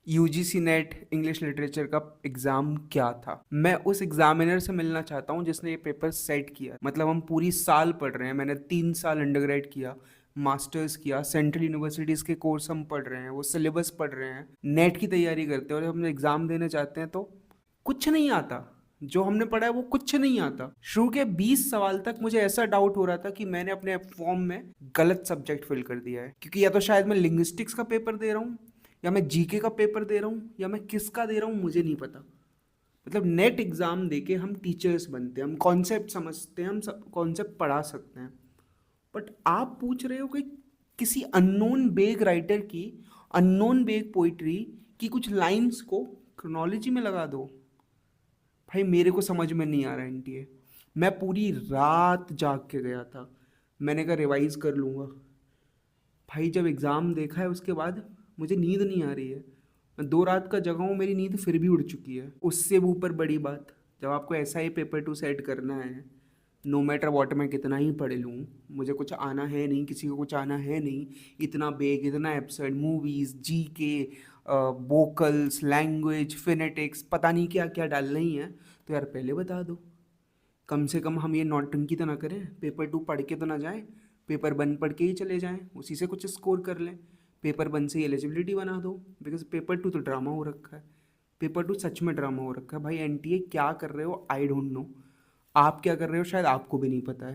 UGC net English literature का exam क्या था। मैं उस एग्जामिनर से मिलना चाहता हूँ जिसने ये पेपर सेट किया। मतलब हम पूरी साल पढ़ रहे हैं, मैंने 3 साल अंडरग्रेड किया, मास्टर्स किया, सेंट्रल यूनिवर्सिटीज़ के कोर्स हम पढ़ रहे हैं, वो सिलेबस पढ़ रहे हैं, नेट की तैयारी करते हैं, और जब हम एग्ज़ाम देने जाते हैं तो कुछ नहीं आता। जो हमने पढ़ा है वो कुछ नहीं आता। शुरू के 20 सवाल तक मुझे ऐसा डाउट हो रहा था कि मैंने अपने फॉर्म में गलत सब्जेक्ट फिल कर दिया है, क्योंकि या तो शायद मैं लिंग्विस्टिक्स का पेपर दे रहा हूँ, या मैं जीके का पेपर दे रहा हूँ, या मैं किसका दे रहा हूँ मुझे नहीं पता। मतलब नेट एग्ज़ाम दे के हम टीचर्स बनते हैं, हम कॉन्सेप्ट समझते हैं, हम सब कॉन्सेप्ट पढ़ा सकते हैं। बट आप पूछ रहे हो कि किसी अननोन बेग राइटर की अननोन बेग पोइट्री की कुछ लाइंस को क्रोनोलॉजी में लगा दो। भाई मेरे को समझ में नहीं आ रहा एनटीए। मैं पूरी रात जाग के गया था, मैंने कहा रिवाइज कर लूँगा। भाई जब एग्ज़ाम देखा है उसके बाद मुझे नींद नहीं आ रही है। मैं 2 रात का जगा हूँ, मेरी नींद फिर भी उड़ चुकी है। उससे भी ऊपर बड़ी बात, जब आपको ऐसा ही पेपर टू सेट करना है, नो मैटर वॉट मैं कितना ही पढ़ लूँ, मुझे कुछ आना है नहीं, किसी को कुछ आना है नहीं, इतना बेग, इतना एब्सर्ड, मूवीज़, जी के, वोकल्स, लैंग्वेज, फिनेटिक्स, पता नहीं क्या क्या डालना ही है, तो यार पहले बता दो। कम से कम हम ये नौटंकी तो ना करें, पेपर टू पढ़ के तो ना जाएं, पेपर वन पढ़ के ही चले जाएं, उसी से कुछ स्कोर कर लें, पेपर वन से एलिजिबिलिटी बना दो। बिकॉज पेपर टू तो ड्रामा हो रखा है, पेपर टू सच में ड्रामा हो रखा है। भाई एनटीए क्या कर रहे हो आई डोंट नो, आप क्या कर रहे हो शायद आपको भी नहीं पता है।